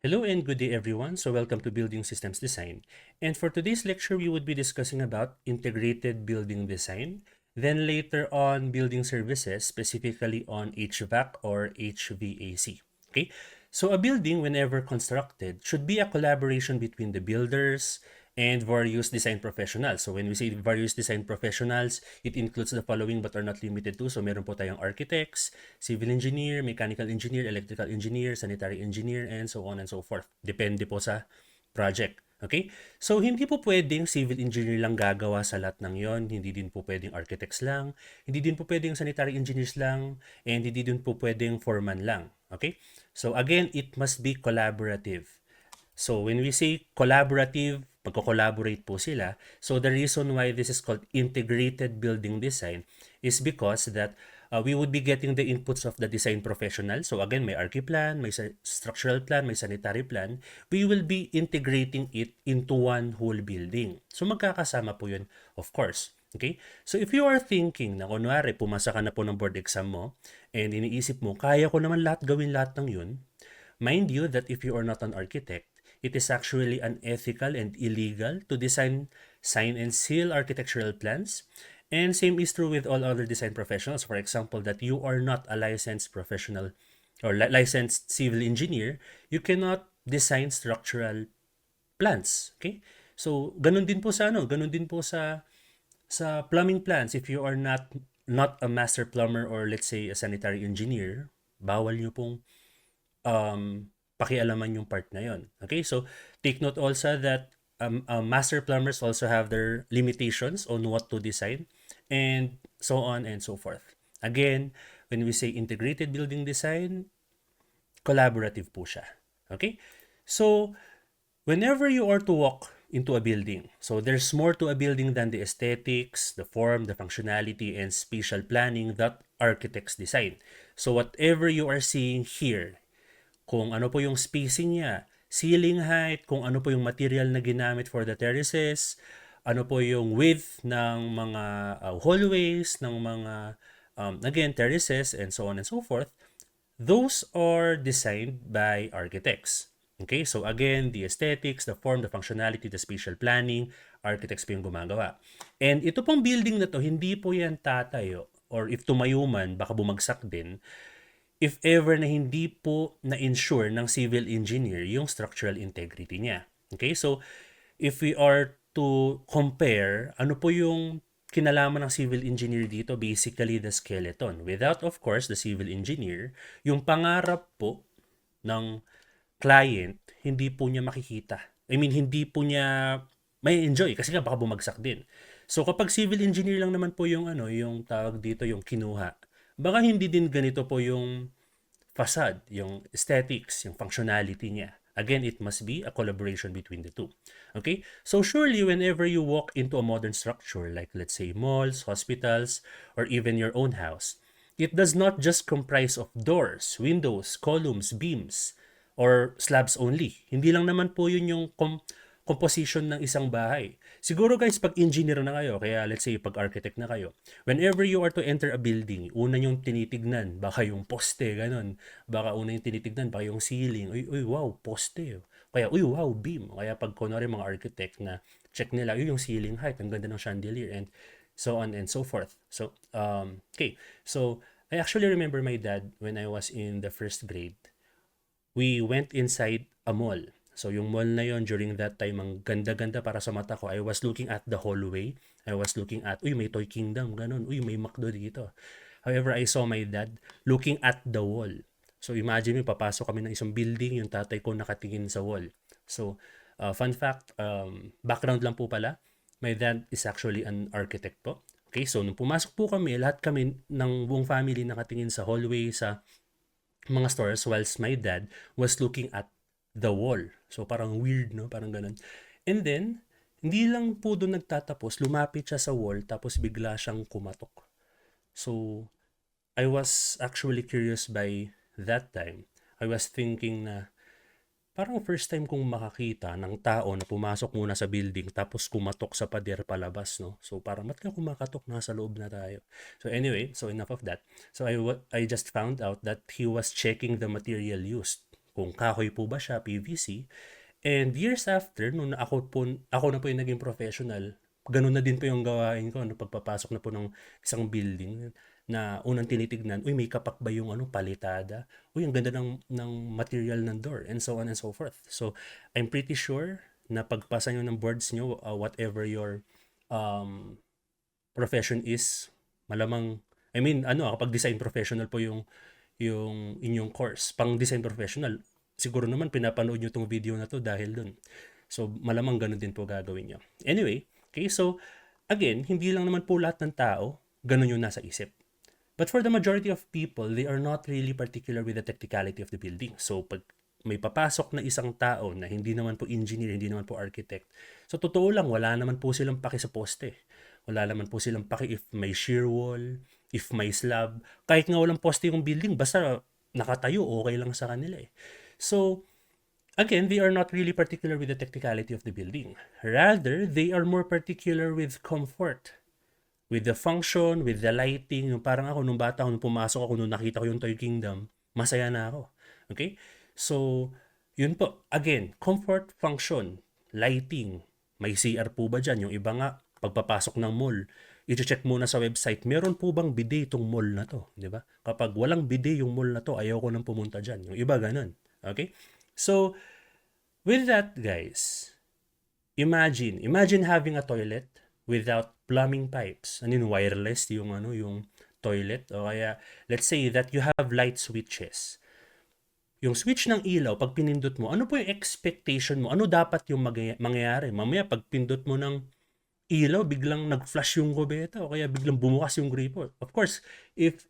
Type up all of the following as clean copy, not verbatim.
Hello and good day everyone. So welcome to Building Systems Design. And for today's lecture, we would be discussing about integrated building design. Then later on, building services, specifically on HVAC or HVAC. Okay. So a building, whenever constructed, should be a collaboration between the builders and various design professionals. So when we say various design professionals, it includes the following but are not limited to. So meron po tayong architects, civil engineer, mechanical engineer, electrical engineer, sanitary engineer, and so on and so forth. Depende po sa project. Okay? So, hindi po pwedeng civil engineer lang gagawa sa lahat ng yon. Hindi din po pwedeng architects lang. Hindi din po pwedeng sanitary engineers lang. And hindi din po pwedeng foreman lang. Okay? So, again, it must be collaborative. So, when we say collaborative, magko-collaborate po sila. So, the reason why this is called integrated building design is because that we would be getting the inputs of the design professional. So, again, may archi plan, may structural plan, may sanitary plan. We will be integrating it into one whole building. So, magkakasama po yun, of course. Okay? So, if you are thinking na kunwari, pumasa ka na po ng board exam mo and iniisip mo, kaya ko naman gawin lahat ng yun, mind you that if you are not an architect, it is actually unethical and illegal to design, sign, and seal architectural plans. And same is true with all other design professionals. For example, that you are not a licensed professional or licensed civil engineer, you cannot design structural plans. Okay? So, ganun din po sa ganun din po sa plumbing plans. If you are not a master plumber or let's say a sanitary engineer, bawal nyo pong pakialaman yung part na yon. Okay, so take note also that master plumbers also have their limitations on what to design and so on and so forth. Again, when we say integrated building design, collaborative po siya. Okay? So, whenever you are to walk into a building, so there's more to a building than the aesthetics, the form, the functionality, and spatial planning that architects design. So, whatever you are seeing here, kung ano po yung spacing niya, ceiling height, kung ano po yung material na ginamit for the terraces, ano po yung width ng mga hallways, ng mga, again, terraces, and so on and so forth, those are designed by architects. Okay, so again, the aesthetics, the form, the functionality, the spatial planning, architects po yung gumagawa. And ito pong building na to, hindi po yan tatayo, or if tumayo man, baka bumagsak din, if ever na hindi po na-ensure ng civil engineer yung structural integrity niya. Okay, so if we are to compare, ano po yung kinalaman ng civil engineer dito? Basically, the skeleton. Without, of course, the civil engineer, yung pangarap po ng client, hindi po niya makikita. I mean, hindi po niya may enjoy kasi nga baka bumagsak din. So kapag civil engineer lang naman po yung yung tawag dito, yung kinuha, baka hindi din ganito po yung facade, yung aesthetics, yung functionality niya. Again, it must be a collaboration between the two. Okay? So surely whenever you walk into a modern structure like let's say malls, hospitals, or even your own house, it does not just comprise of doors, windows, columns, beams, or slabs only. Hindi lang naman po yun yung composition ng isang bahay. Siguro guys, pag engineer na kayo, kaya let's say pag architect na kayo, whenever you are to enter a building, una yung tinitignan, baka yung poste, ganun. Baka una yung tinitignan, baka yung ceiling. Uy, uy, wow, poste. Kaya, uy, wow, beam. Kaya pag kunwari mga architect na check nila, uy, yung ceiling height, ang ganda ng chandelier, and so on and so forth. So, okay. So, I actually remember my dad when I was in the first grade. We went inside a mall. So yung mall na yon during that time, ang ganda-ganda para sa mata ko. I was looking at the hallway. I was looking at, uy, may Toy Kingdom, ganun. Uy, may McDo dito. However, I saw my dad looking at the wall. So imagine mo, papasok kami ng isang building, yung tatay ko nakatingin sa wall. So, fun fact, background lang po pala, my dad is actually an architect po. Okay, so nung pumasok po kami, lahat kami ng buong family nakatingin sa hallway, sa mga stores whilst my dad was looking at the wall. So parang weird, no? Parang ganun. And then, hindi lang po doon nagtatapos, lumapit siya sa wall tapos bigla siyang kumatok. So, I was actually curious by that time. I was thinking na parang first time kong makakita ng tao na pumasok muna sa building tapos kumatok sa pader palabas, no? So parang mat ka kumakatok, nasa loob na tayo. So anyway, so enough of that. So I just found out that he was checking the material used kung kahoy po ba siya, PVC. And years after, nung ako na po yung naging professional, ganun na din po yung gawain ko, ano, pagpapasok na po ng isang building na unang tinitignan, uy, may kapak ba yung ano, palitada? Uy, ang ganda ng material ng door, and so on and so forth. So, I'm pretty sure na pagpasa nyo ng boards nyo, whatever your um, profession is, malamang, I mean, ano, kapag design professional po yung inyong course. Pang design professional, siguro naman pinapanood nyo tong video na to dahil dun. So, malamang ganun din po gagawin nyo. Anyway, okay, so, again, hindi lang naman po lahat ng tao, ganun yung nasa isip. But for the majority of people, they are not really particular with the technicality of the building. So, pag may papasok na isang tao na hindi naman po engineer, hindi naman po architect, so totoo lang, wala naman po silang paki sa poste. Wala naman po silang paki if may shear wall, if may slab. Kahit nga walang poste yung building, basta nakatayo, okay lang sa kanila eh. So, again, they are not really particular with the technicality of the building. Rather, they are more particular with comfort, with the function, with the lighting. Yung parang ako, nung bata ako, nung pumasok ako, nung nakita ko yung Toy Kingdom, masaya na ako. Okay? So, yun po. Again, comfort, function, lighting. May CR po ba dyan? Yung iba nga, pagpapasok ng mall, i-check muna sa website, meron po bang bidet itong mall na to? Di ba? Kapag walang bidet yung mall na to, ayaw ko nang pumunta dyan. Yung iba ganun. Okay? So, with that, guys, imagine having a toilet without plumbing pipes. Ano yun, wireless yung toilet, o kaya let's say that you have light switches. Yung switch ng ilaw, pag pinindot mo, ano po yung expectation mo? Ano dapat yung mangyayari? Mamaya pag pindot mo ng ilaw, biglang nag-flash yung kubeta o kaya biglang bumukas yung gripo. Of course, if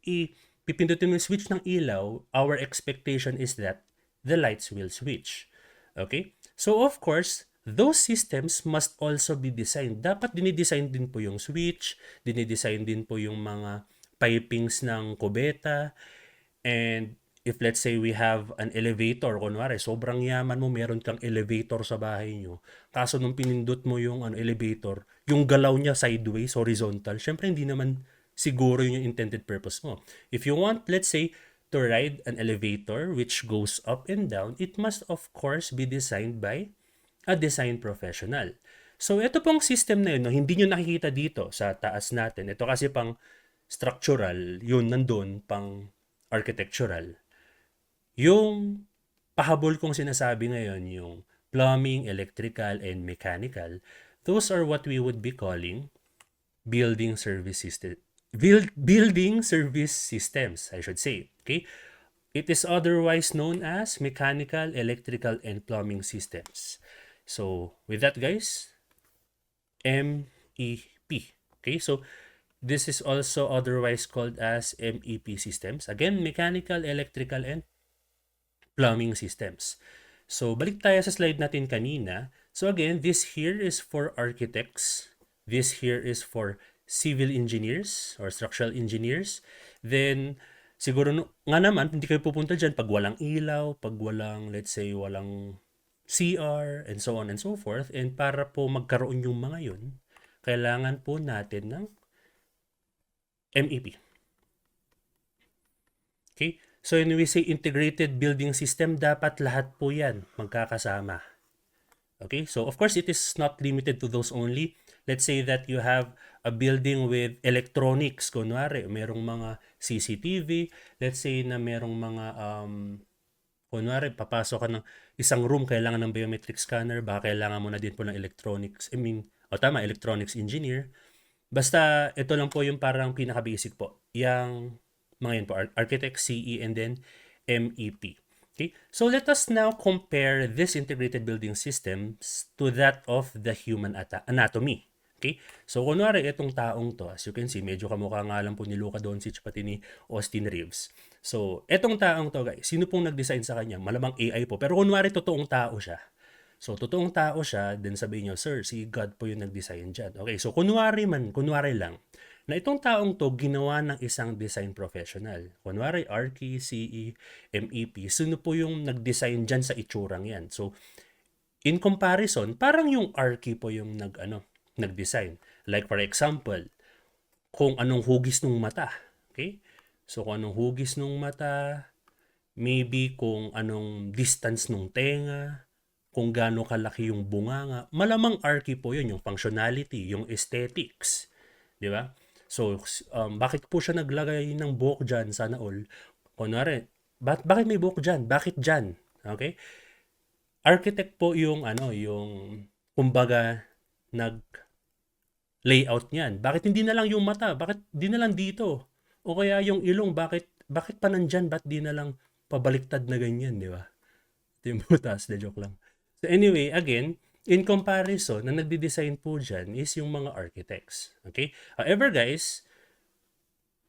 pipindutin mo yung switch ng ilaw, our expectation is that the lights will switch. Okay? So of course, those systems must also be designed. Dapat dinidesign din po yung switch, dinidesign din po yung mga pipings ng kubeta, and if let's say we have an elevator, kunwari, sobrang yaman mo, meron kang elevator sa bahay nyo, kaso nung pinindot mo yung elevator, yung galaw niya sideways, horizontal, syempre hindi naman siguro yun yung intended purpose mo. If you want, let's say, to ride an elevator which goes up and down, it must of course be designed by a design professional. So, ito pong system na yun, no, hindi nyo nakikita dito sa taas natin. Ito kasi pang structural, yun nandun, pang architectural. Yung pahabol kong sinasabi ngayon, yung plumbing, electrical, and mechanical, those are what we would be calling building service system. Building service systems, I should say. Okay? It is otherwise known as mechanical, electrical, and plumbing systems. So, with that, guys, MEP. Okay, so this is also otherwise called as MEP systems. Again, mechanical, electrical, and plumbing systems. So, balik tayo sa slide natin kanina. So again, this here is for architects. This here is for civil engineers or structural engineers. Then, siguro nga naman, hindi kayo pupunta dyan pag walang ilaw, pag walang, let's say, walang CR, and so on and so forth. And para po magkaroon yung mga yun, kailangan po natin ng MEP. Okay? So when we say integrated building system, dapat lahat po yan magkakasama. Okay? So of course, it is not limited to those only. Let's say that you have a building with electronics. Kunwari, merong mga CCTV. Let's say na merong mga, kunwari, papasok ka ng isang room, kailangan ng biometric scanner, baka kailangan mo na din po ng electronics. Electronics engineer. Basta, ito lang po yung parang pinaka-basic po. Yang mga yun po, architect, CE, and then MEP. Okay? So let us now compare this integrated building systems to that of the human anatomy. Okay? So kunwari itong taong to, as you can see, medyo kamukha nga lang po ni Luka Doncic pati ni Austin Reeves. So, etong taong to, guys, sino pong nag-design sa kanya? Malamang AI po. Pero kunwari totoong tao siya. So, totoong tao siya, then sabihin nyo, sir, si God po yung nag-design dyan. Okay, so kunwari lang, na itong taong to ginawa ng isang design professional. Kunwari, Archi, CE, MEP, sino po yung nag-design dyan sa itsurang yan? So, in comparison, parang yung Archi po yung nag-design. Like for example, kung anong hugis ng mata. Okay? So, kung anong hugis ng mata, maybe kung anong distance nung tenga, kung gaano kalaki yung bunganga. Malamang archi po yun, yung functionality, yung aesthetics. Di ba? So, bakit po siya naglagay ng buhok dyan, sana all? Kunwari, bakit may buhok dyan? Bakit dyan? Okay? Architect po yung kumbaga, nag layout niyan. Bakit hindi na lang yung mata? Bakit di na lang dito? O kaya yung ilong, bakit pa nandyan? Ba't di na lang pabaliktad na ganyan, di ba? Ito yung butas, na joke lang. So anyway, again, in comparison, na nagde-design po dyan is yung mga architects. Okay? However guys,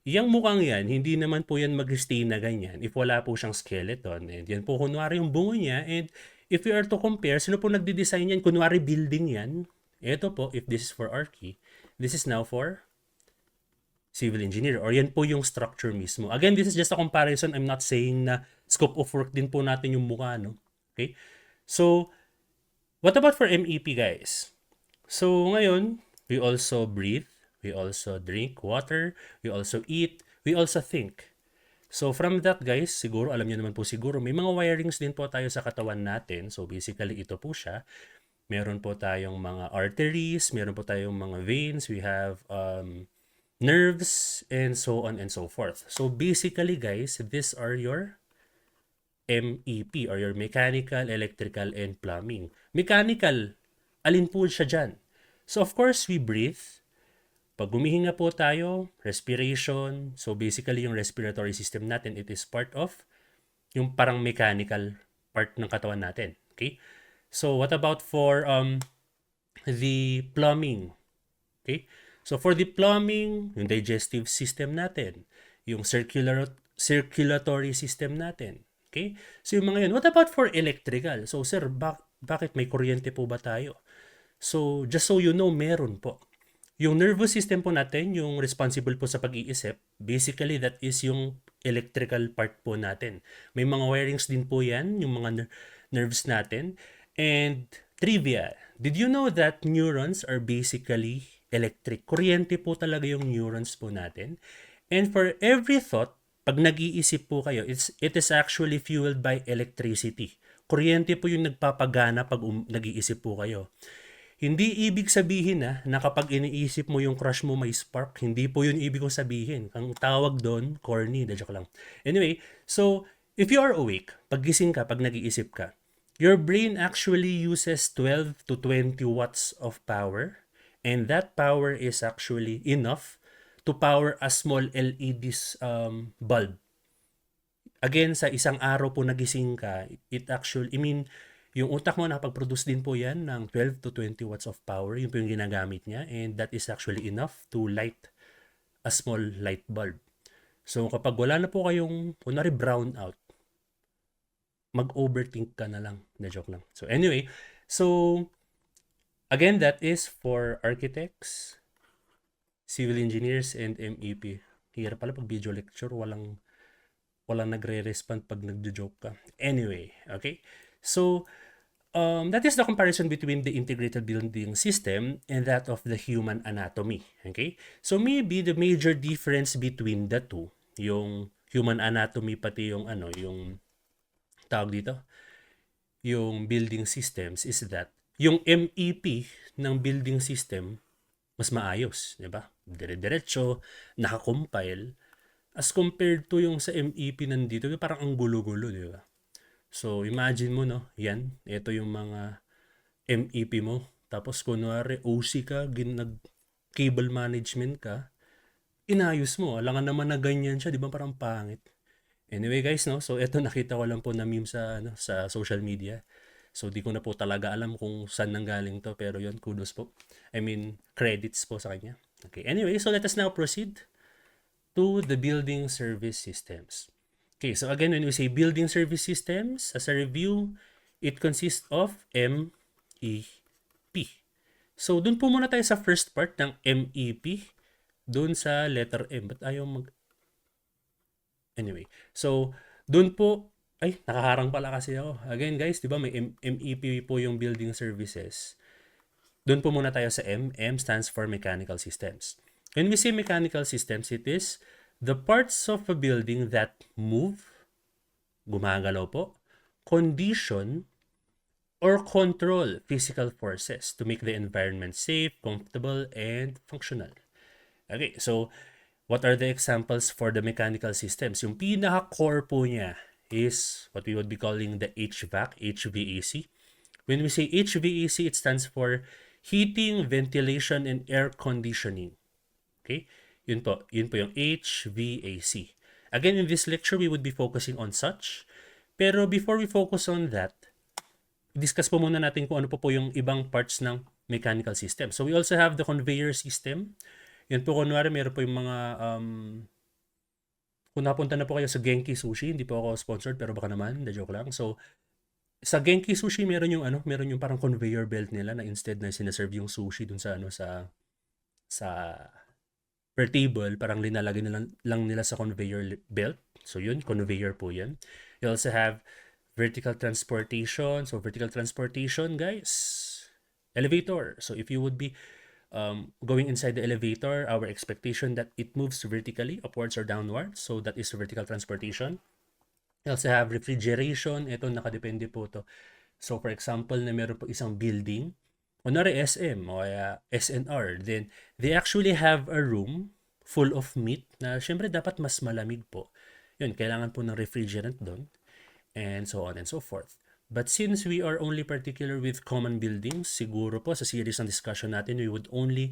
yung mukhang yan, hindi naman po yan mag-stay na ganyan if wala po siyang skeleton. And yan po kunwari yung bungo niya. And if we are to compare, sino po nagde-design yan? Kunwari building yan. Ito po, if this is for Archi, this is now for civil engineer. Or yan po yung structure mismo. Again, this is just a comparison. I'm not saying na scope of work din po natin yung mukha, no? Okay? So, what about for MEP, guys? So, ngayon, we also breathe, we also drink water, we also eat, we also think. So, from that, guys, siguro, alam niyo naman po siguro, may mga wirings din po tayo sa katawan natin. So, basically, ito po siya. Meron po tayong mga arteries, meron po tayong mga veins, we have nerves, and so on and so forth. So, basically, guys, these are your MEP or your mechanical, electrical, and plumbing. Mechanical, alin po siya dyan? So, of course, we breathe. Pag humihinga po tayo, respiration. So, basically, yung respiratory system natin, it is part of yung parang mechanical part ng katawan natin. Okay? So, what about for the plumbing? Okay? So, for the plumbing, yung digestive system natin, yung circulatory system natin. Okay? So, yung mga yun. What about for electrical? So, sir, bakit may kuryente po ba tayo? So, just so you know, meron po. Yung nervous system po natin, yung responsible po sa pag-iisip, basically that is yung electrical part po natin. May mga wirings din po yan, yung mga nerves natin. And trivia, did you know that neurons are basically electric? Kuryente po talaga yung neurons po natin. And for every thought, pag nag-iisip po kayo, it is actually fueled by electricity. Kuryente po yung nagpapagana pag nag-iisip po kayo. Hindi ibig sabihin na kapag iniisip mo yung crush mo may spark. Hindi po yun ibig kong sabihin. Ang tawag doon, corny. Joke lang. Anyway, so if you are awake, pag gising ka, pag nag-iisip ka, your brain actually uses 12 to 20 watts of power. And that power is actually enough to power a small LED bulb. Again, sa isang araw po nagising ka, it actually, yung utak mo nakapag-produce din po yan ng 12 to 20 watts of power. Yun po yung ginagamit niya. And that is actually enough to light a small light bulb. So, kapag wala na po kayong, kunwari brown out, mag-overthink ka na lang. Na joke lang. So, anyway, so, again, that is for architects, civil engineers, and MEP. Hirap pala pag video lecture, walang nagre-respond pag nagjo-joke ka. Anyway, okay? So, that is the comparison between the integrated building system and that of the human anatomy. Okay? So, maybe the major difference between the two, yung human anatomy pati yung yung tawag dito, yung building systems is that yung MEP ng building system mas maayos, di ba? Dire-diretso, naka-compile as compared to yung sa MEP nandito, parang ang gulo-gulo, di ba? So, imagine mo, no? Yan, ito yung mga MEP mo. Tapos, kunwari, OC ka, nag-cable management ka, inayos mo. Alangan naman na ganyan siya, di ba? Parang pangit. Anyway, guys, no? So, ito nakita ko lang po na meme sa social media. So, di ko na po talaga alam kung saan nanggaling to. Pero yun, kudos po. Credits po sa kanya. Okay, anyway, so let us now proceed to the building service systems. Okay, so again, when we say building service systems, as a review, it consists of MEP. So, dun po muna tayo sa first part ng MEP, dun sa letter M. Ba't ayaw Anyway, so, dun po, nakaharang pala kasi ako. Again, guys, di ba may MEP po yung building services. Dun po muna tayo sa M. M stands for mechanical systems. When we say mechanical systems, it is the parts of a building that move, gumagalaw po, condition, or control physical forces to make the environment safe, comfortable, and functional. Okay, so what are the examples for the mechanical systems? Yung pinaka-core po niya is what we would be calling the HVAC, HVAC. When we say HVAC, it stands for heating, ventilation, and air conditioning. Okay? Yun po yung HVAC. Again, in this lecture, we would be focusing on such. Pero before we focus on that, discuss po muna natin kung ano po yung ibang parts ng mechanical system. So we also have the conveyor system. Yun po, kunwari, meron po yung mga, kung napunta na po kayo sa Genki Sushi, hindi po ako sponsored, pero baka naman, the joke lang. So, sa Genki Sushi, meron yung parang conveyor belt nila na instead na sinaserve yung sushi dun sa, sa per table, parang linalagay lang nila sa conveyor belt. So, yun, conveyor po yan. You also have vertical transportation. So, vertical transportation, guys, elevator. So, if you would be going inside the elevator, our expectation that it moves vertically, upwards or downwards. So that is vertical transportation. We also have refrigeration. Ito, nakadepende po to. So for example, na meron po isang building, kunwari SM o SNR, then they actually have a room full of meat na syempre dapat mas malamig po. Yun, kailangan po ng refrigerant doon, and so on and so forth. But since we are only particular with common buildings, siguro po sa series ng discussion natin, we would only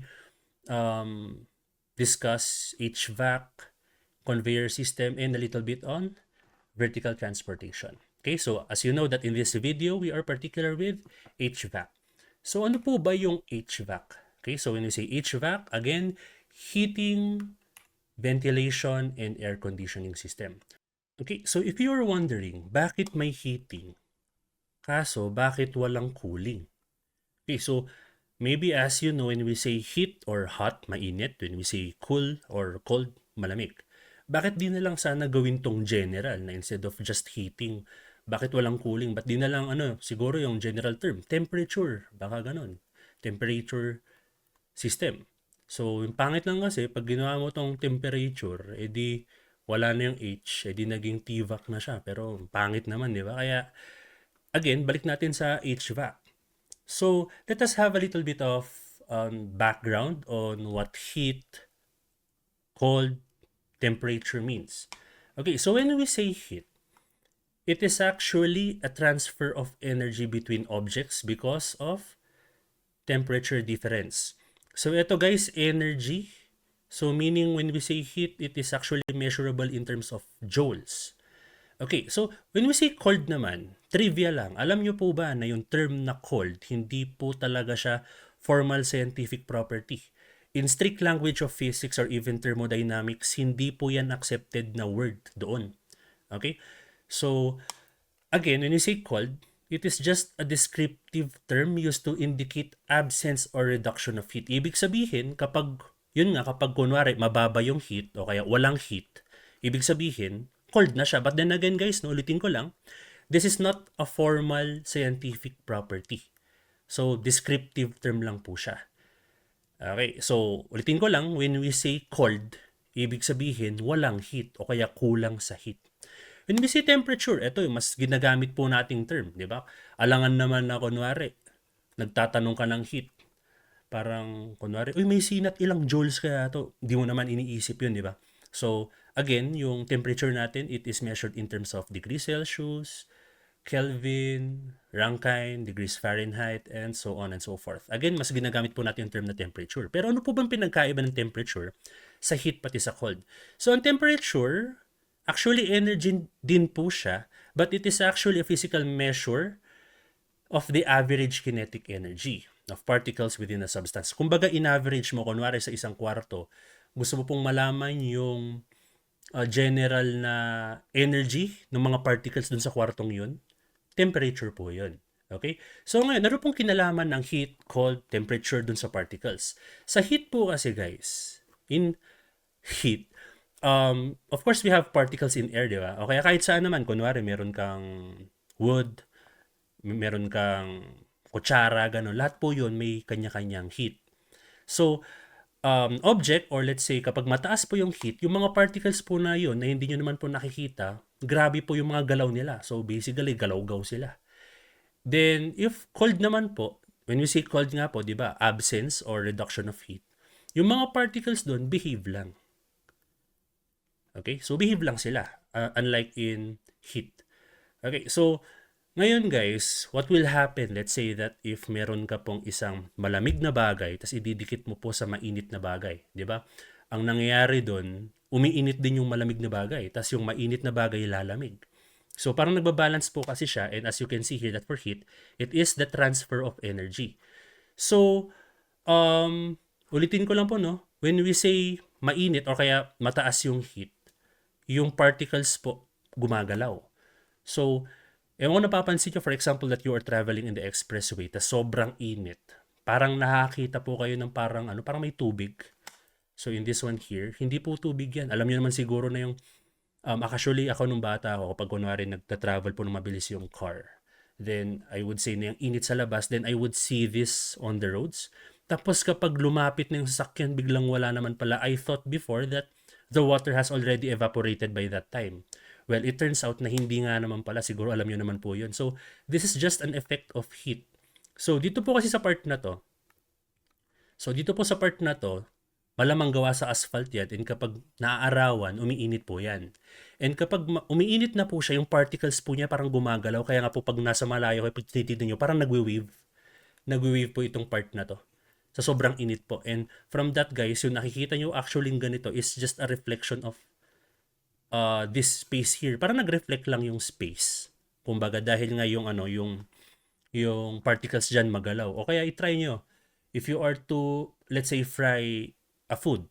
discuss HVAC, conveyor system, and a little bit on vertical transportation. Okay, so as you know that in this video, we are particular with HVAC. So ano po ba yung HVAC? Okay, so when we say HVAC, again, heating, ventilation, and air conditioning system. Okay, so if you are wondering, bakit may heating? Kaso, bakit walang cooling? Okay, so maybe as you know, when we say heat or hot, mainit. When we say cool or cold, malamig. Bakit di na lang sana gawin tong general na instead of just heating? Bakit walang cooling? Ba't di na lang siguro yung general term, temperature, baka ganon. Temperature system. So, yung pangit lang kasi, pag ginawa mo tong temperature, edi wala na yung H, edi naging TVAC na siya. Pero pangit naman, di ba? Kaya, again, balik natin sa HVAC. So, let us have a little bit of background on what heat, cold, temperature means. Okay, so when we say heat, it is actually a transfer of energy between objects because of temperature difference. So, ito guys, energy. So, meaning when we say heat, it is actually measurable in terms of joules. Okay, so when we say cold naman, trivia lang. Alam nyo po ba na yung term na cold, hindi po talaga siya formal scientific property. In strict language of physics or even thermodynamics, hindi po yan accepted na word doon. Okay? So, again, when you say cold, it is just a descriptive term used to indicate absence or reduction of heat. Ibig sabihin, kapag kunwari, mababa yung heat o kaya walang heat, ibig sabihin, cold na siya. But then again guys, ulitin ko lang, this is not a formal scientific property. So, descriptive term lang po siya. Okay, so ulitin ko lang, when we say cold, ibig sabihin walang heat o kaya kulang sa heat. When we say temperature, ito yung mas ginagamit po nating term, di ba? Alangan naman na kunwari, nagtatanong ka ng heat. Parang kunwari, uy, may sinat, ilang joules kaya to? Hindi mo naman iniisip yun, di ba? So, again, yung temperature natin, it is measured in terms of degrees Celsius, Kelvin, Rankine, degrees Fahrenheit, and so on and so forth. Again, mas ginagamit po natin yung term na temperature. Pero ano po bang pinagkaiba ng temperature sa heat pati sa cold? So, ang temperature, actually energy din po siya, but it is actually a physical measure of the average kinetic energy of particles within a substance. Kumbaga, in-average mo, kunwari sa isang kwarto, gusto mo pong malaman yung general na energy ng mga particles dun sa kwartong yun, temperature po yun. Okay? So ngayon, ano pong kinalaman ng heat, cold, temperature dun sa particles? Sa heat po kasi guys, in heat, of course we have particles in air, di ba? O kaya kahit saan naman, kunwari meron kang wood, meron kang kutsara, gano'n. Lahat po yun may kanya-kanyang heat. So, object, or let's say kapag mataas po yung heat, yung mga particles po na yun na hindi nyo naman po nakikita, grabe po yung mga galaw nila. So basically, galaw-gaw sila. Then, if cold naman po, when we say cold nga po, di ba, absence or reduction of heat, yung mga particles doon, behave lang. Okay? So, behave lang sila. Unlike in heat. Okay, so, ngayon guys, what will happen? Let's say that if meron ka pong isang malamig na bagay, tapos ididikit mo po sa mainit na bagay, di ba? Ang nangyayari doon, umiinit din yung malamig na bagay, tapos yung mainit na bagay lalamig. So parang nagbabalance po kasi siya, and as you can see here that for heat, it is the transfer of energy. So, ulitin ko lang po, no? When we say mainit or kaya mataas yung heat, yung particles po gumagalaw. So, ewan ko napapansin nyo, for example, that you are traveling in the expressway, tas sobrang init. Parang nakakita po kayo ng parang, parang may tubig. So, in this one here, hindi po tubig yan. Alam niyo naman siguro na yung, actually, ako nung bata ako, kapag kunwari nagta-travel po ng mabilis yung car, then I would say na yung init sa labas, then I would see this on the roads. Tapos kapag lumapit na yung sasakyan, biglang wala naman pala. I thought before that the water has already evaporated by that time. Well, it turns out na hindi nga naman pala. Siguro alam nyo naman po yun. So, this is just an effect of heat. So, dito po kasi sa part na to, malamang gawa sa asphalt yan, and kapag naaarawan, umiinit po yan. And kapag umiinit na po siya, yung particles po niya parang gumagalaw. Kaya nga po pag nasa malayo, kapag tinitignan nyo, parang nagwe-wave. Nagwe-wave po itong part na to. Sa sobrang init po. And from that guys, yung nakikita nyo actually ganito is just a reflection of this space here. Parang nag-reflect lang yung space. Kumbaga dahil nga yung yung particles diyan magalaw. O kaya i-try nyo. If you are to, let's say, fry a food,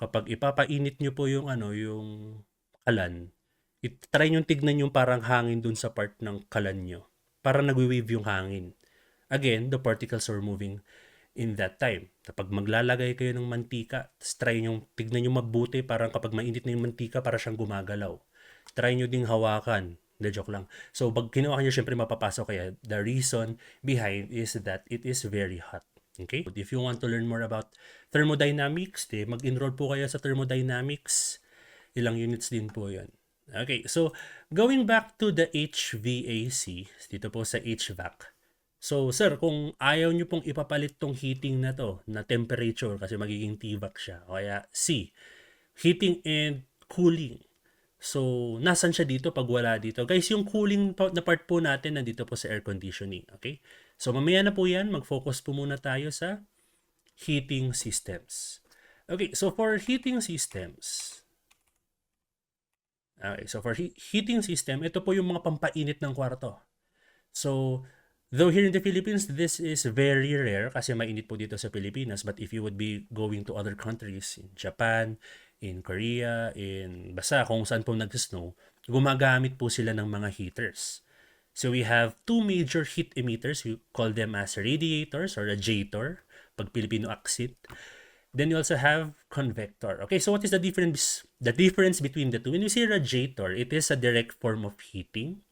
kapag ipapainit nyo po yung yung kalan, try nyo tignan yung parang hangin dun sa part ng kalan nyo. Parang nagwe-wave yung hangin. Again, the particles are moving in that time. Kapag maglalagay kayo ng mantika, try nyo, tignan nyo mabuti, parang kapag mainit na yung mantika, para siyang gumagalaw. Try nyo ding hawakan. De joke lang. So, pag kinuha nyo, syempre mapapasok kaya. The reason behind is that it is very hot. Okay? If you want to learn more about thermodynamics, mag-enroll po kayo sa thermodynamics. Ilang units din po yun. Okay, so going back to the HVAC, dito po sa HVAC. So, sir, kung ayaw nyo pong ipapalit tong heating na to, na temperature, kasi magiging TVAC siya. O kaya C, heating and cooling. So, nasan siya dito pag wala dito? Guys, yung cooling na part po natin nandito po sa air conditioning. Okay? So, mamaya na po yan. Mag-focus po muna tayo sa heating systems. Okay, so for heating systems, heating system, ito po yung mga pampainit ng kwarto. So, though here in the Philippines, this is very rare kasi mainit po dito sa Pilipinas. But if you would be going to other countries, in Japan, in Korea, basta kung saan po nag-snow, gumagamit po sila ng mga heaters. So we have two major heat emitters. We call them as radiators or radiator, pag Filipino accent. Then you also have convector. Okay, so what is the difference? The difference between the two? When we say radiator, it is a direct form of heating.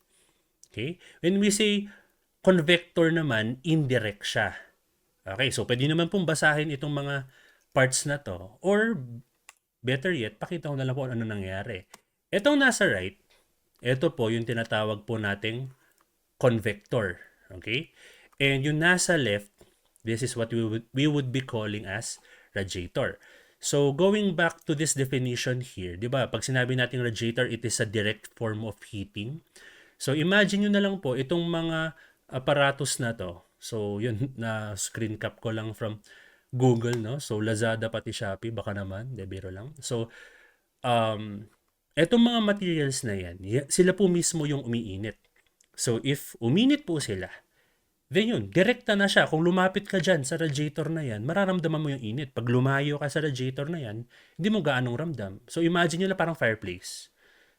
Okay? When we say convector naman, indirect siya. Okay, so pwede naman pong basahin itong mga parts na to. Or, better yet, pakita ko na lang po ano nangyayari. Itong nasa right, ito po yung tinatawag po nating convector. Okay? And yung nasa left, this is what we would be calling as radiator. So, going back to this definition here, di ba, pag sinabi natin radiator, it is a direct form of heating. So, imagine nyo na lang po, itong mga aparatos na to. So, yun, na screen cap ko lang from Google, no? So, Lazada pati Shopee, baka naman, de biro lang. So, etong mga materials na yan, sila po mismo yung umiinit. So, if uminit po sila, then yun, direkta na siya. Kung lumapit ka dyan sa radiator na yan, mararamdaman mo yung init. Pag lumayo ka sa radiator na yan, hindi mo gaanong ramdam. So, imagine nyo na parang fireplace.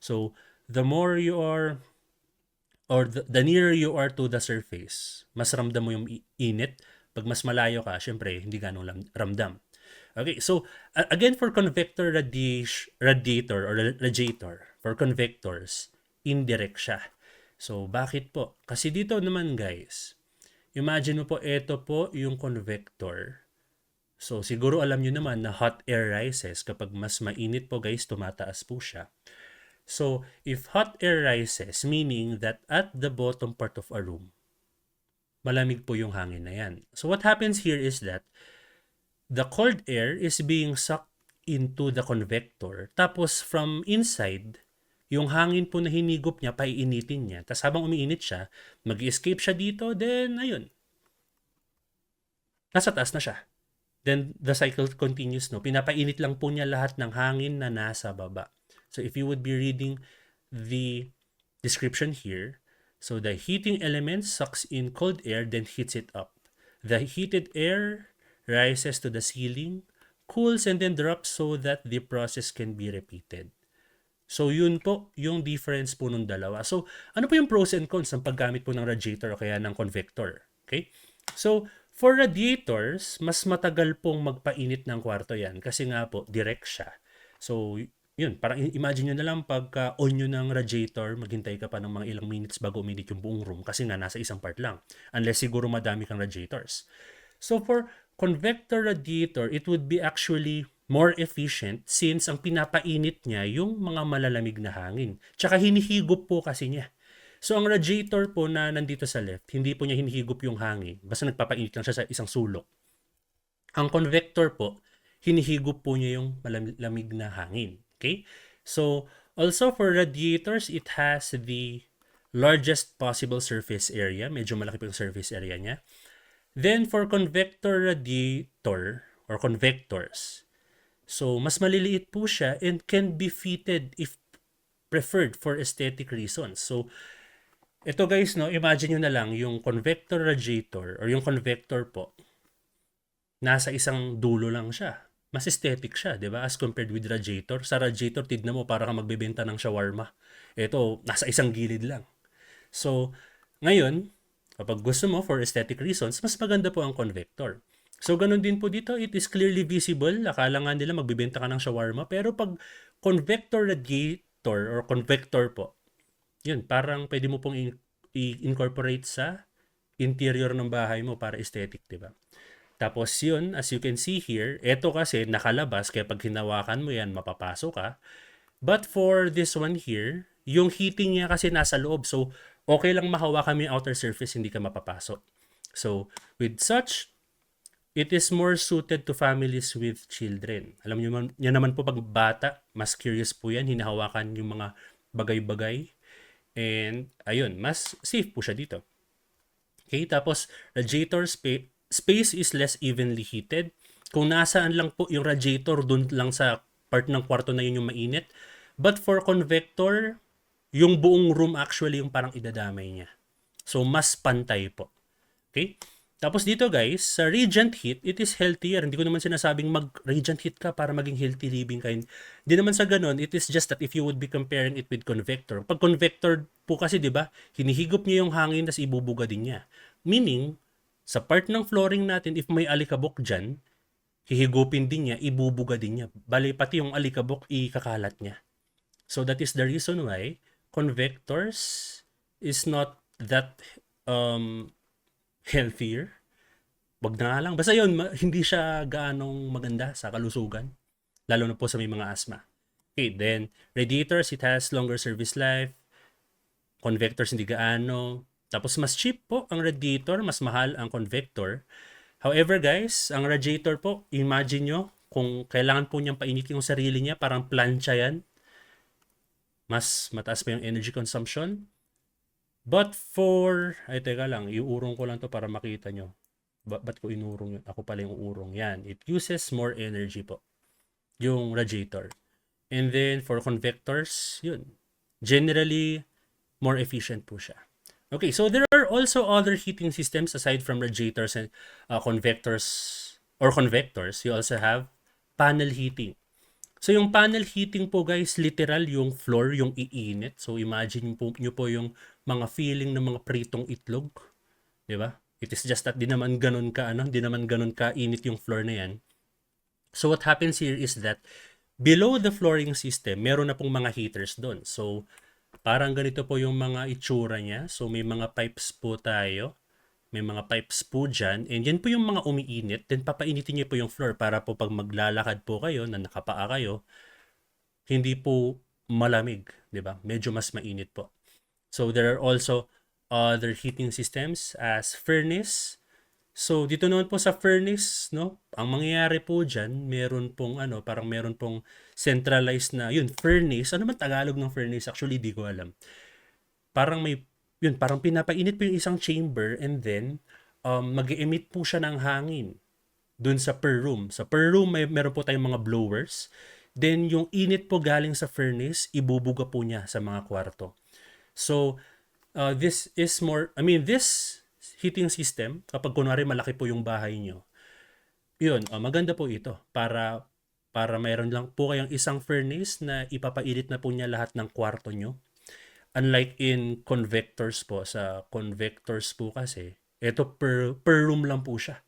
So, the more you are, or the nearer you are to the surface, mas ramdam mo yung init. Pag mas malayo ka, syempre, hindi gaanong ramdam. Okay, so, again, for convector radiator or radiator, for convectors, indirect siya. So, bakit po? Kasi dito naman, guys, imagine mo po, ito po yung convector. So, siguro alam nyo naman na hot air rises. Kapag mas mainit po guys, tumataas po siya. So, if hot air rises, meaning that at the bottom part of a room, malamig po yung hangin na yan. So, what happens here is that the cold air is being sucked into the convector. Tapos, from inside, yung hangin po na hinigop niya, paiinitin niya. Tapos habang umiinit siya, mag-escape siya dito, then, ayun, nasa taas na siya. Then, the cycle continues, no? Pinapainit lang po niya lahat ng hangin na nasa baba. So, if you would be reading the description here, so the heating element sucks in cold air, then heats it up. The heated air rises to the ceiling, cools, and then drops so that the process can be repeated. So, yun po yung difference po ng dalawa. So, ano po yung pros and cons ng paggamit po ng radiator o kaya ng convector? Okay? So, for radiators, mas matagal pong magpainit ng kwarto yan kasi nga po, direct siya. So, yun, parang imagine nyo na lang pagka on nyo ng radiator, maghintay ka pa ng mga ilang minutes bago uminit yung buong room kasi nga nasa isang part lang. Unless siguro madami kang radiators. So, for convector radiator, it would be actually more efficient since ang pinapainit niya yung mga malalamig na hangin. Tsaka hinihigop po kasi niya. So ang radiator po na nandito sa left, hindi po niya hinihigop yung hangin. Basta nagpapainit lang siya sa isang sulok. Ang convector po, hinihigop po niya yung malamig na hangin. Okay? So also for radiators, it has the largest possible surface area. Medyo malaki po yung surface area niya. Then for convector radiator or convectors, so mas maliliit po siya and can be fitted if preferred for aesthetic reasons. So ito guys, no, imagine nyo na lang yung convector radiator or yung convector po, nasa isang dulo lang siya. Mas aesthetic siya, di ba? As compared with radiator. Sa radiator, tignan mo para kang magbebenta ng shawarma. Ito, nasa isang gilid lang. So, ngayon, kapag gusto mo for aesthetic reasons, mas maganda po ang convector. So, ganun din po dito, it is clearly visible. Akala nga nila magbebenta ka ng shawarma. Pero pag convector radiator or convector po, yun, parang pwede mo pong i-incorporate sa interior ng bahay mo para aesthetic, di ba? Tapos yun, as you can see here, ito kasi nakalabas, kaya pag hinawakan mo yan, mapapasok ka. But for this one here, yung heating niya kasi nasa loob. So, okay lang mahawakan mo yung outer surface, hindi ka mapapasok. So, with such, it is more suited to families with children. Alam niyo naman po pag bata, mas curious po yan, hinahawakan yung mga bagay-bagay. And, ayun, mas safe po siya dito. Okay, tapos, radiator space is less evenly heated. Kung nasaan lang po yung radiator, dun lang sa part ng kwarto na yun yung mainit. But for convector, yung buong room actually yung parang idadamay niya. So, mas pantay po. Okay? Tapos dito guys, sa radiant heat, it is healthier. Hindi ko naman sinasabing mag-radiant heat ka para maging healthy living ka. Hindi naman sa ganun. It is just that if you would be comparing it with convector. Pag convector po kasi, di ba, hinihigop niya yung hangin tas ibubuga din niya. Meaning, sa part ng flooring natin, if may alikabok dyan, hihigupin din niya, ibubuga din niya. Bali, pati yung alikabok, ikakalat niya. So that is the reason why convectors is not that healthier. Wag na nga lang. Basta yun, hindi siya gaanong maganda sa kalusugan. Lalo na po sa may mga asthma. Okay, then, radiators, it has longer service life. Convectors, hindi gaano. Tapos, mas cheap po ang radiator, mas mahal ang convector. However, guys, ang radiator po, imagine nyo, kung kailangan po niyang painitin yung sarili niya, parang plancha yan. Mas mataas pa yung energy consumption. But for, ay teka lang, iurong ko lang to para makita nyo. Ba't ko inurong yun? Ako pala yung uurong. Yan. It uses more energy po. Yung radiator. And then, for convectors, yun. Generally, more efficient po siya. Okay, so there are also other heating systems aside from radiators and convectors or convectors. You also have panel heating. So yung panel heating po guys, literal yung floor, yung iinit. So imagine nyo po yung mga feeling ng mga pritong itlog. Diba? It is just that di naman ganun ka init yung floor na yan. So what happens here is that below the flooring system, meron na pong mga heaters doon. So parang ganito po yung mga itsura niya. So may mga pipes po tayo may mga pipes po dyan, and yan po yung mga umiinit, then papainitin niyo po yung floor para po pag maglalakad po kayo na nakapaa kayo, hindi po malamig, 'di ba? Medyo mas mainit po. So there are also other heating systems as furnace. So dito naman po sa furnace, no, ang mangyayari po diyan, meron pong parang meron pong centralized na, yun, furnace. Ano man Tagalog ng furnace? Actually, di ko alam. Parang may, yun, parang pinapainit po yung isang chamber, and then mag-emit po siya ng hangin dun sa per room. Sa per room, meron po tayong mga blowers. Then, yung init po galing sa furnace, ibubuga po niya sa mga kwarto. So, this is more, I mean, this heating system, kapag kunwari malaki po yung bahay nyo, yun, maganda po ito para mayroon lang po kayong isang furnace na ipapainit na po niya lahat ng kwarto nyo. Unlike in convectors po, sa convectors po kasi, ito per room lang po siya,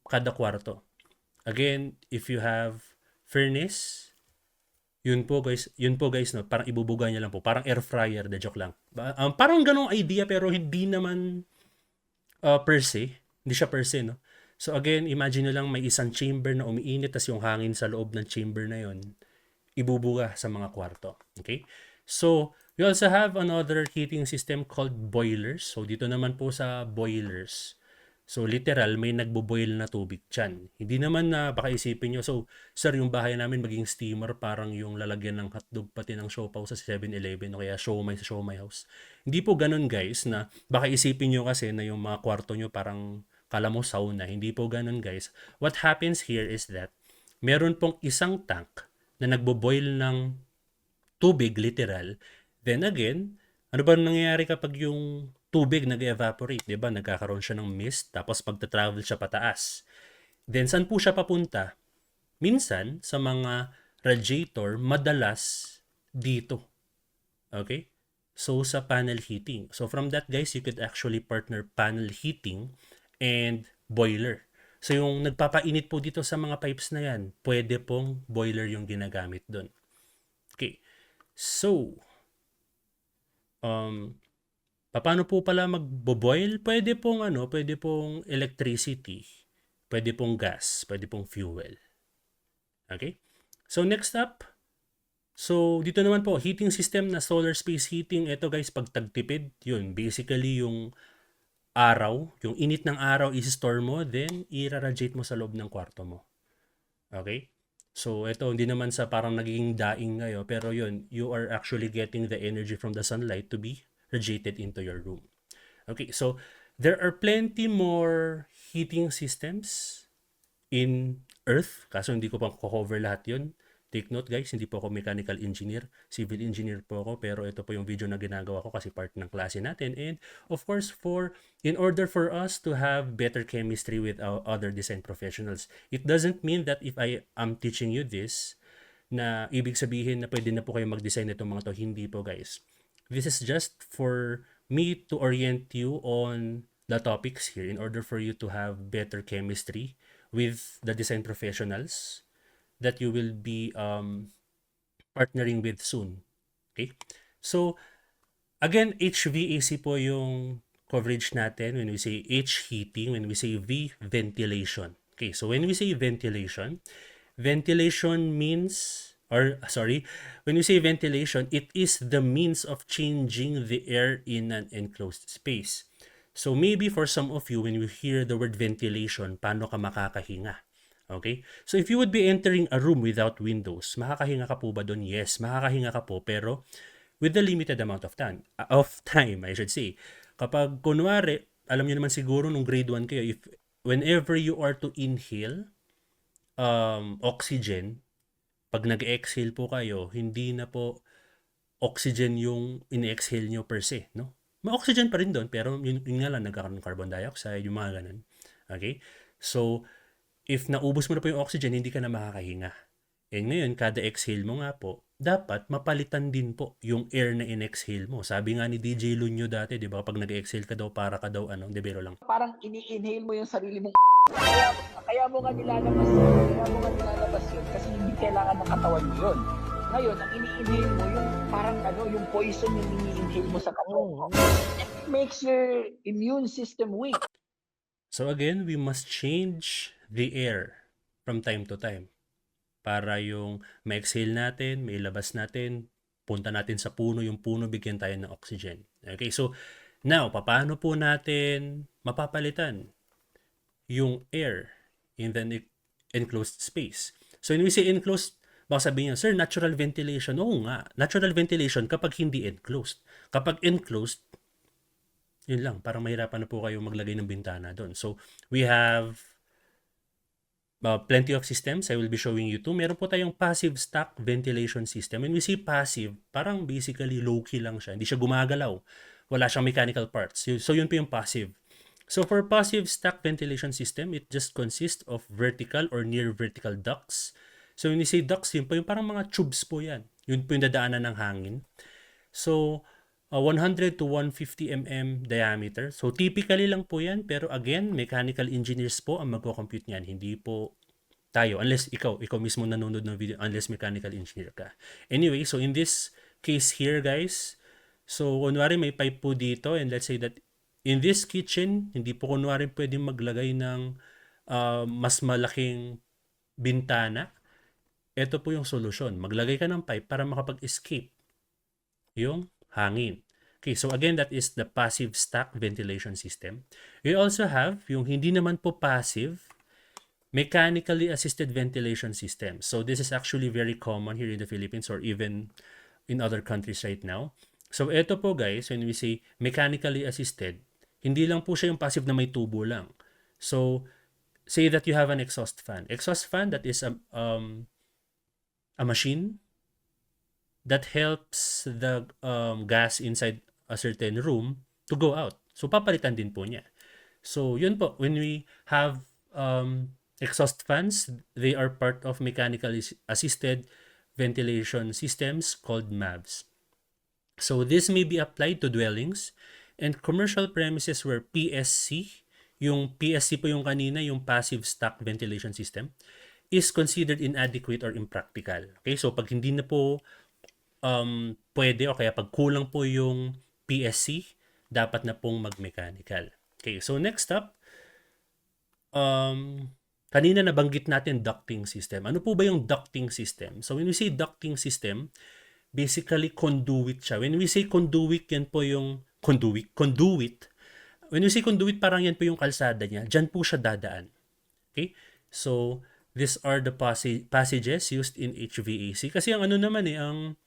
kada kwarto. Again, if you have furnace, yun po guys, no, parang ibubuga niya lang po, parang air fryer, de joke lang. Parang ganong idea, pero hindi naman per se, hindi siya per se, no. So again, imagine nyo lang may isang chamber na umiinit, tas yung hangin sa loob ng chamber na yun, ibubuga sa mga kwarto. Okay? So, we also have another heating system called boilers. So, dito naman po sa boilers, so literal, may nagbo-boil na tubig dyan. Hindi naman na baka isipin nyo, so sir, yung bahay namin maging steamer, parang yung lalagyan ng hotdog pati ng siopaw sa 7-Eleven o kaya siomai sa siomai house. Hindi po ganun guys, na baka isipin nyo kasi na yung mga kwarto nyo parang kala mo sauna. Hindi po ganun guys. What happens here is that meron pong isang tank na nagbo-boil ng tubig, literal. Then again, ano ba nangyayari kapag yung tubig nag-evaporate, 'di ba? Nagkakaroon siya ng mist, tapos pagta-travel siya pataas. Then saan po siya papunta? Minsan sa mga radiator, madalas dito. Okay? So sa panel heating. So from that guys, you could actually partner panel heating and boiler. So yung nagpapainit po dito sa mga pipes na yan, pwede pong boiler yung ginagamit doon. Okay. So, paano po pala magbo-boil? Pwede pong electricity, pwede pong gas, pwede pong fuel. Okay? So next up, so dito naman po, heating system na solar space heating. Ito guys, pag tagtipid, yun, basically yung araw, yung init ng araw i-store mo, then i-radiate mo sa loob ng kwarto mo. Okay? So, ito, hindi naman sa parang naging daing ngayon, pero yun, you are actually getting the energy from the sunlight to be radiated into your room. Okay, so, there are plenty more heating systems in Earth, kaso hindi ko pang cover lahat yun. Take note guys, hindi po ako mechanical engineer, civil engineer po ako, pero ito po yung video na ginagawa ko kasi part ng klase natin. And of course, in order for us to have better chemistry with our other design professionals, it doesn't mean that if I am teaching you this, na ibig sabihin na pwede na po kayo mag-design itong mga to. Hindi po guys. This is just for me to orient you on the topics here in order for you to have better chemistry with the design professionals that you will be partnering with soon. Okay? So, again, HVAC po yung coverage natin when we say H, heating, when we say V, ventilation. Okay, so when we say ventilation means, when we say ventilation, it is the means of changing the air in an enclosed space. So maybe for some of you, when you hear the word ventilation, paano ka makakahinga? Okay? So if you would be entering a room without windows, makakahinga ka po ba doon? Yes, makakahinga ka po, pero with the limited amount of time, I should say. Kapag kunwari, alam niyo naman siguro nung grade 1 kayo, whenever you are to inhale oxygen, pag nag-exhale po kayo, hindi na po oxygen yung in-exhale nyo per se, no? May oxygen pa rin doon, pero yun nga lang, nagkakaroon ng carbon dioxide, yung mga ganun. Okay? So, if naubos mo na po yung oxygen, hindi ka na makakahinga. And ngayon, kada exhale mo nga po, dapat mapalitan din po yung air na in-exhale mo. Sabi nga ni DJ Lunyo dati, di ba, pag nag-exhale ka daw, para ka daw, di biro lang. Parang ini-inhale mo yung sarili mong kaya mo nga nilalabas yun kasi hindi kailangan ng katawan mo yun. Ngayon, ang ini-inhale mo yung parang ano, yung poison yung ini-inhale mo sa katawan mo. Oo. It makes your immune system weak. So again, we must change the air from time to time para yung ma-exhale natin, may labas natin, punta natin sa puno, yung puno bigyan tayo ng oxygen. Okay, so now, paano po natin mapapalitan yung air in the enclosed space? So when we say enclosed, baka sabihin niyo, sir, natural ventilation. Oo nga, natural ventilation kapag hindi enclosed. Kapag enclosed, yun lang, parang mahirapan na po kayo maglagay ng bintana doon. So we have plenty of systems. I will be showing you two. Meron po tayong passive stack ventilation system. When we say passive, parang basically low-key lang siya. Hindi siya gumagalaw. Wala siyang mechanical parts. So yun po yung passive. So for passive stack ventilation system, it just consists of vertical or near vertical ducts. So when we say ducts, yun po yung parang mga tubes po yan. Yun po yung dadaanan ng hangin. So 100 to 150 mm diameter. So typically lang po yan, pero again, mechanical engineers po ang magko-compute niyan. Hindi po tayo, unless ikaw mismo nanonood ng video, unless mechanical engineer ka. Anyway, so in this case here, guys, so kunwari may pipe po dito, and let's say that in this kitchen, hindi po kunwari pwedeng maglagay ng mas malaking bintana. Ito po yung solusyon. Maglagay ka ng pipe para makapag-escape yung hangin. Okay, so again, that is the passive stack ventilation system. We also have yung hindi naman po passive, mechanically assisted ventilation system. So this is actually very common here in the Philippines or even in other countries right now. So ito po guys, when we say mechanically assisted, hindi lang po siya yung passive na may tubo lang. So say that you have an exhaust fan. Exhaust fan, that is a machine that helps the gas inside a certain room to go out. So papalitan din po niya. So yun po, when we have exhaust fans, they are part of mechanically assisted ventilation systems called MAVs. So this may be applied to dwellings and commercial premises where PSC, yung PSC po yung kanina, yung passive stack ventilation system, is considered inadequate or impractical. Okay, so pag hindi na po pwede o kaya pag kulang po yung PSC, dapat na pong mag-mechanical. Okay, so next up, kanina nabanggit natin ducting system. Ano po ba yung ducting system? So when we say ducting system, basically conduit siya. When we say conduit, yan po yung conduit. When we say conduit, parang yan po yung kalsada niya. Diyan po siya dadaan. Okay? So these are the passages used in HVAC. Kasi ang ano naman ang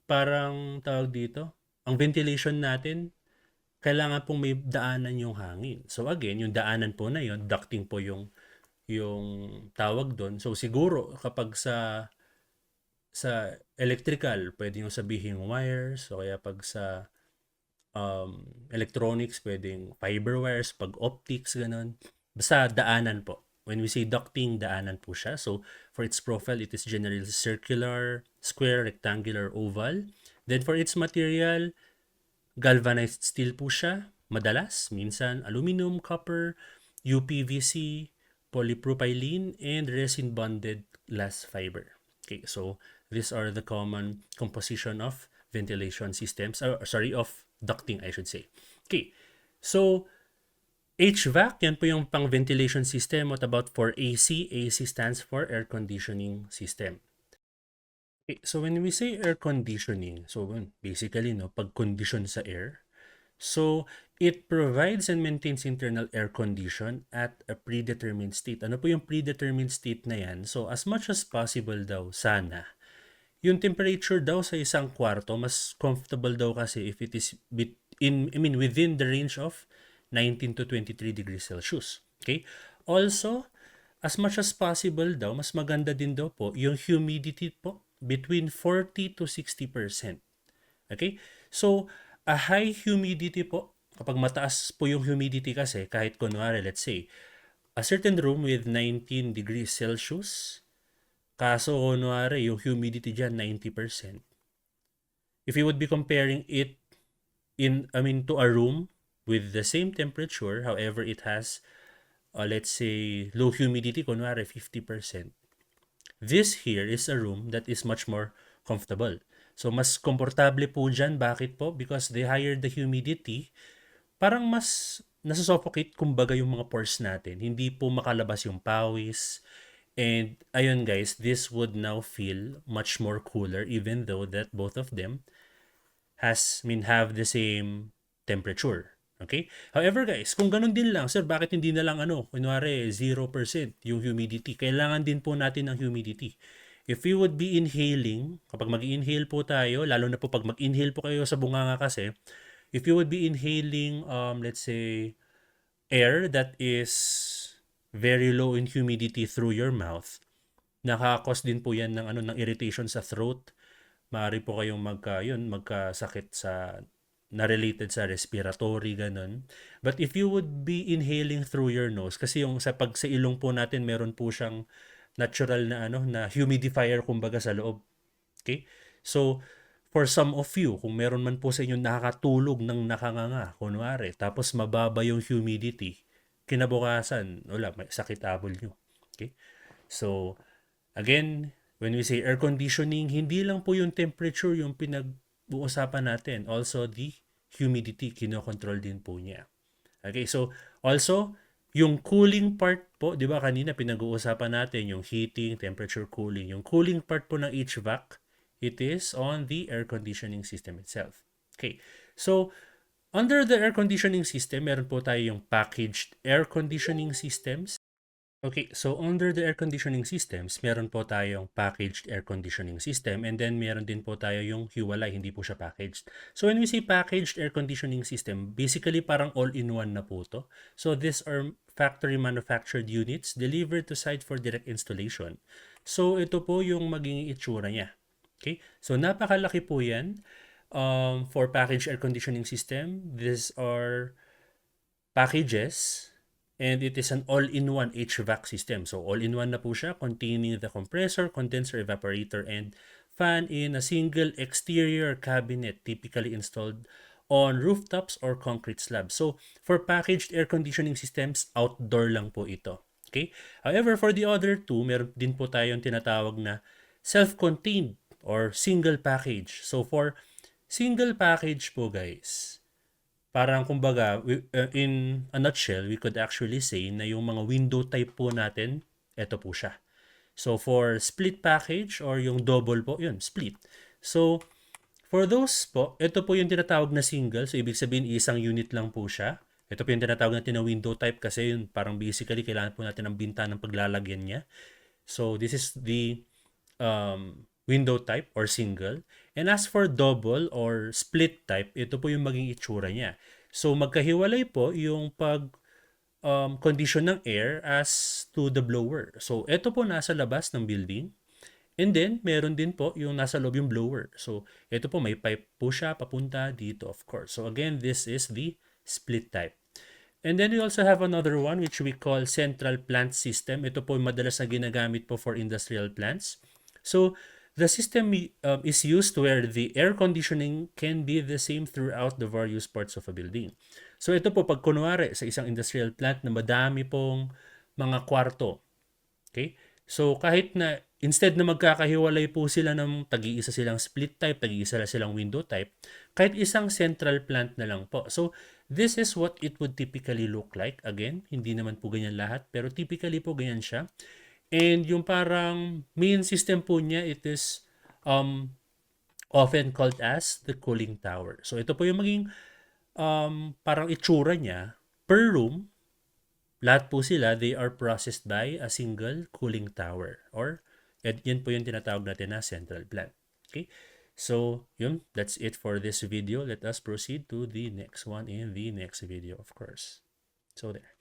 parang tawag dito, ang ventilation natin, kailangan pong may daanan yung hangin. So again, yung daanan po na yun, ducting po yung tawag doon. So siguro kapag sa electrical, pwede yung sabihin wires, o kaya pag sa electronics, pwedeng fiber wires, pag optics, ganun. Basta daanan po. When we say ducting, daanan po siya. So, for its profile, it is generally circular, square, rectangular, oval. Then, for its material, galvanized steel po siya. Madalas, minsan, aluminum, copper, UPVC, polypropylene, and resin-bonded glass fiber. Okay, so these are the common composition of ventilation systems, of ducting, I should say. Okay, so HVAC, yan po yung pang ventilation system. What about for AC? AC stands for air conditioning system. Okay, so when we say air conditioning, so basically, pag-condition sa air, so it provides and maintains internal air condition at a predetermined state. Ano po yung predetermined state na yan? So as much as possible daw, sana, yung temperature daw sa isang kwarto, mas comfortable daw kasi if it is within the range of 19 to 23 degrees Celsius. Okay? Also, as much as possible daw, mas maganda din daw po yung humidity po between 40 to 60%. Okay? So, a high humidity po, kapag mataas po yung humidity kasi, kahit kunwari, let's say, a certain room with 19 degrees Celsius, kaso kunwari, yung humidity dyan, 90%. If you would be comparing it to a room with the same temperature, however, it has, let's say, low humidity, kunwari 50%. This here is a room that is much more comfortable. So, mas komportable po dyan. Bakit po? Because the higher the humidity, parang mas nasusuffocate kumbaga yung mga pores natin. Hindi po makalabas yung pawis. And ayun guys, this would now feel much more cooler even though that both of them have the same temperature. Okay? However guys, kung ganun din lang, sir, bakit hindi na lang kunwari 0% yung humidity? Kailangan din po natin ng humidity. If we would be inhaling, kapag mag-inhale po tayo, lalo na po pag mag-inhale po kayo sa bunganga kasi, if you would be inhaling, let's say, air that is very low in humidity through your mouth, nakakos din po yan ng irritation sa throat. Maaari po kayong magkasakit na related sa respiratory, ganun. But if you would be inhaling through your nose, kasi yung sa ilong po natin, meron po siyang natural na humidifier kumbaga sa loob. Okay? So, for some of you, kung meron man po sa inyo nakakatulog ng nakanganga, kunwari, tapos mababa yung humidity, kinabukasan, wala, may sakit abol nyo. Okay? So, again, when we say air conditioning, hindi lang po yung temperature yung pinag-uusapan natin. Also, the humidity, kinokontrol din po niya. Okay, so also, yung cooling part po, di ba kanina pinag-uusapan natin yung heating, temperature cooling. Yung cooling part po ng HVAC, it is on the air conditioning system itself. Okay, so under the air conditioning system, meron po tayo yung packaged air conditioning systems. Okay, so under the air conditioning systems, meron po tayong packaged air conditioning system and then meron din po tayo yung hiwalay, hindi po siya packaged. So when we say packaged air conditioning system, basically parang all-in-one na po to. So these are factory manufactured units delivered to site for direct installation. So ito po yung maging itsura niya. Okay, so napakalaki po yan for packaged air conditioning system. These are packages. And it is an all-in-one HVAC system. So all-in-one na po siya, containing the compressor, condenser, evaporator, and fan in a single exterior cabinet typically installed on rooftops or concrete slabs. So for packaged air conditioning systems, outdoor lang po ito. Okay? However, for the other two, meron din po tayong tinatawag na self-contained or single package. So for single package po guys, parang kumbaga, in a nutshell, we could actually say na yung mga window type po natin, ito po siya. So for split package or yung double po, yun, split. So for those po, ito po yung tinatawag na single. So ibig sabihin, isang unit lang po siya. Ito po yung tinatawag natin na window type kasi yun, parang basically kailangan po natin ng bintana ng paglalagyan niya. So this is the window type or single. And as for double or split type, ito po yung maging itsura niya. So magkahiwalay po yung condition ng air as to the blower. So ito po nasa labas ng building. And then, meron din po yung nasa loob yung blower. So, ito po may pipe po siya papunta dito, of course. So, again, this is the split type. And then we also have another one which we call central plant system. Ito po madalas na ginagamit po for industrial plants. So, the system is used where the air conditioning can be the same throughout the various parts of a building. So, ito po pag kunwari sa isang industrial plant na madami pong mga kwarto. Okay? So, kahit na instead na magkakahiwalay po sila ng tag-iisa silang split type, tag-iisa silang window type, kahit isang central plant na lang po. So, this is what it would typically look like. Again, hindi naman po ganyan lahat, pero typically po ganyan siya. And yung parang main system po niya, it is often called as the cooling tower. So, ito po yung maging parang itsura niya per room. Lahat po sila, they are processed by a single cooling tower or yan po yung tinatawag natin na central plant. Okay? So, that's it for this video. Let us proceed to the next one in the next video, of course. So, there.